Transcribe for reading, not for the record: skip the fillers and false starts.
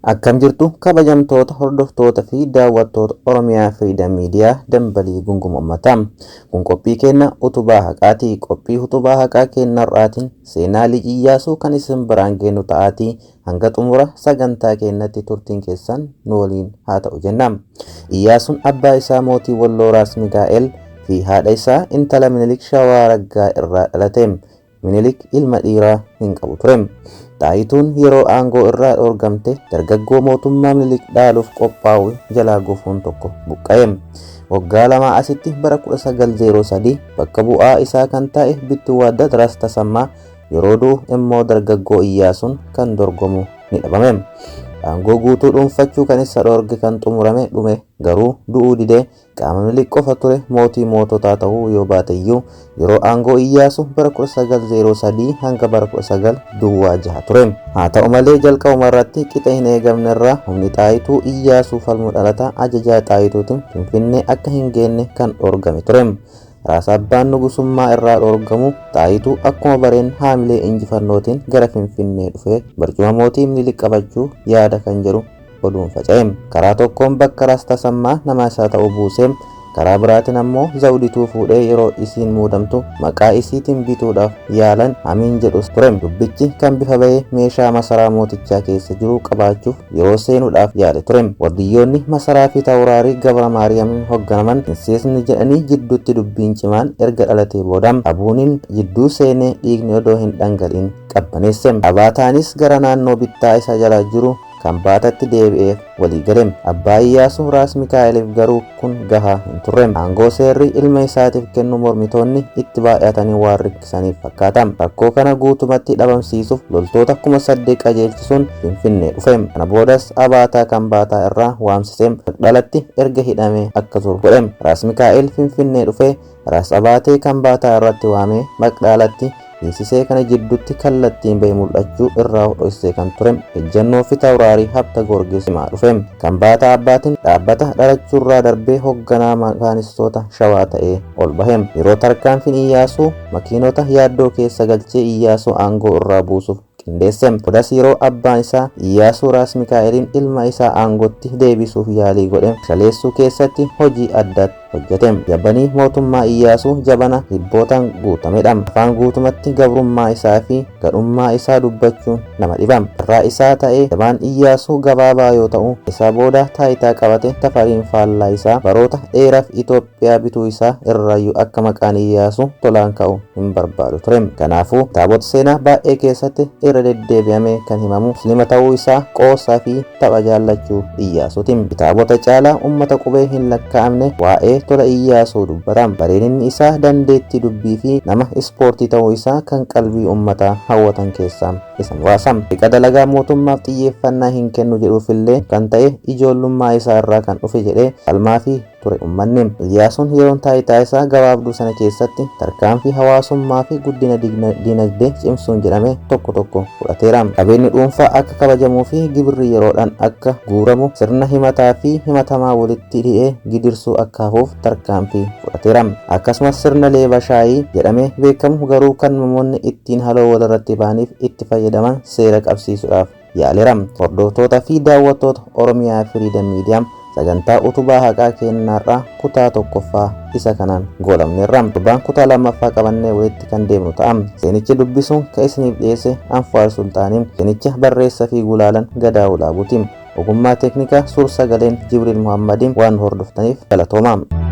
Akkam jirtu kabajamtoota hordoftoota fi daawwattoota Oromiyaa Freedom Media dambalii gunguma uummataa. Kun qophii kenna utubaa haqaatii. Qophii utubaa haqaa kennarraatiin seenaa Liqii Iyyaasuu kan isin biraan geenu ta'aatii hanga xumura sagantaa kennatti turtiin keessan nu waliin haa ta'u jenna. Iyyaasuun abbaa isaa mootii Walloo Raas Mikaa'el fi haadha isaa intala Minilik Shawaa Raggaa irraa dhalate. Minilik ilma dhiiraa hin qabu ture. Taayituun yeroo aangoo irraa dhoorgamte dargaggoo mootummaa Minilik dhaaluuf qophaa'u jalaa gufuun tokko buqqa'e. Waggaa lama asitti bara 1903 bakka bu'aa isaa kan ta'e Bittuwaaddat Ras Tasammaa yeroo du'u immoo dargaggoo Iyyaasuun kan dorgomu ni dhabame. Aangoo guutuu dhuunfachuu kan isa dhoorge kan xumurame dhume garuu du'uu didee qaama Minilik qofa ture mootii moototaa ta'uu yoo baateyyuu yeroo aangoo Iyyaasuu bara 1903 hanga bara 1906 ture. Haa ta'u malee jalqabuma irratti qixa hin eegamne irraa humni Xaayituu Iyyaasuu falmuu dhalataa ajajaa Xaayituutiin Finfinnee akka hin geenne kan dhoorgame ture. Raas abbaan nugusummaa irraa dhoorgamu Xaayituu akkuma bareen haamilee injifannootiin gara Finfinnee dhufee barcuma mootii Minilik qabachuu yaada kan jedhu oduun faca'e. Karaa tokkoon bakka Ras Tasammaa nama isaa ta'uu buusee karaa biraatiin ammoo Zawdituu fuudhee yeroo isiin muudamtu maqaa isiitiin bituudhaaf yaalan hamiin jedhus ture. Dubbichi kan bifa ba'ee meeshaa masaraa mootichaa keessa jiru qabaachuuf yeroo seenuudhaaf yaade ture. Wardiyyoonni masaraa fi Tawuraarii Gabra Maariyaamiin hoogganaman Hinseesni jedhanii jidduutti dubbiin cimaan erga dhalatee booda abuuniin jidduu seenee dhiigni odoo hin dhangal'iin qabbaneesse. Abaataanis gara naannoo bittaa isa jala jiru kan baatatti deebi'eef walii gale. Abbaa Iyyaasuu Raas Mikaa'eliif garuu kun gahaa hin turre. Aangoo seerri ilma isaatiif kennu mormitoonni itti baay'atanii waan rikkisaniif fakkaata. Rakkoo kana guutumatti dhabamsiisuuf loltoota 8,000 qajeelchisuun Finfinnee dhufe. Kana boodas Abaataa kan Baataa irraa waamsisee Maqdalatti erga hidhamee akka turu godhe. Raas Mikaa'el Finfinnee dhufe Raas Abaatee kan Baataa irratti waamee Maqdalatti hiisisee kana jidduutti kallattiin ba'ee mul'achuu irraa dhoksee kan ture. Ejjennoo fi Tawuraarii Habta Goorgis himaa dhufe. Kan Baataa abbaatiin dhaabbata dhalachuurraa darbee hoogganaa makaanistoota Shawaa ta'ee ol bahe. Yeroo tarkaanfiin Iyyaasuu makiinota yaaddoo keessa galchee Iyyaasuu aangoo irraa buusuuf qindeesse. Bodas yeroo abbaan isaa Iyyaasuu Raas Mikaa'eliin ilma isaa aangootti deebisuuf yaalii godhe shaleessuu keessatti hojii addaatti hojjete. Jabanii mootummaa Iyyaasuu jabana hibbootaan guutamedha. Afaan guutumatti gabrummaa isaa fi gadhummaa isaa dubbachuun nama dhiba. Irraa isaa ta'ee jabaan Iyyaasuu gabaabaa yoo ta'u isa booda taayitaa qabate Tafariin faallaa isaa baroota dheeraaf Itoophiyaa bituu isaa irraayyuu akka maqaan Iyyaasuu tolaan ka'u hin barbaadu ture. Kanaafuu kitaabota seenaa baay'ee keessatti irra deddeebi'amee kan himamu Muslima ta'uu isaa, qoosaa fi tapha jaallachuu Iyyaasuuti. Kitaabota caalaa uummata qubee hin lakkaa'amne waa'ee tola Iyyaasuu dubbata. Bareedinni isaa dandeettii dubbii fi nama ispoortii ta'uu isaa kan qalbii uummataa hawwatan keessaa isa muraasa. Dhiqa dalagaa mootummaaf xiyyeeffannaa hin kennu jedhuufillee kan ta'e ijoollummaa isaa irraa kan dhufe jedhee falmaa fi ture uummanni. Iyyaasuun yeroon taayitaa isaa gabaabduu sana keessatti tarkaanfii hawaasummaa fi guddina dinagdee cimsuun jedhame tokko tokko fudhateera. Qabeenyi dhuunfaa akka kabajamuu fi gibirri yeroodhaan akka guuramu sirna himataa fi himatamaa walitti hidhee gidirsuu akka hafuuf tarkaanfii fudhateera. Akkasumas sirna leeba shaayii jedhamee beekamu garuu kan namoonni ittiin haloo walirratti ba'aniif itti fayyadaman seera qabsiisuudhaaf yaaleera. Hordoftoota fi daawwattoota Oromiyaa Freedom Media sagantaa utubaa haqaa kennarraa kutaa tokkoffaa isa kanaan goolabneerra. Utubaan kutaa lammaffaa qabannee walitti kan deemnu ta'a. Seenicha dubbisuun kan isiniif dhiyeesse Anfaar Sultaaniin, seenicha barreessa fi gulaalan Gadaa Ulaabuutiin, ogummaa teeknikaa suur sagaleen Jibriil Muhammadiin waan hordoftaniif galatoomaa.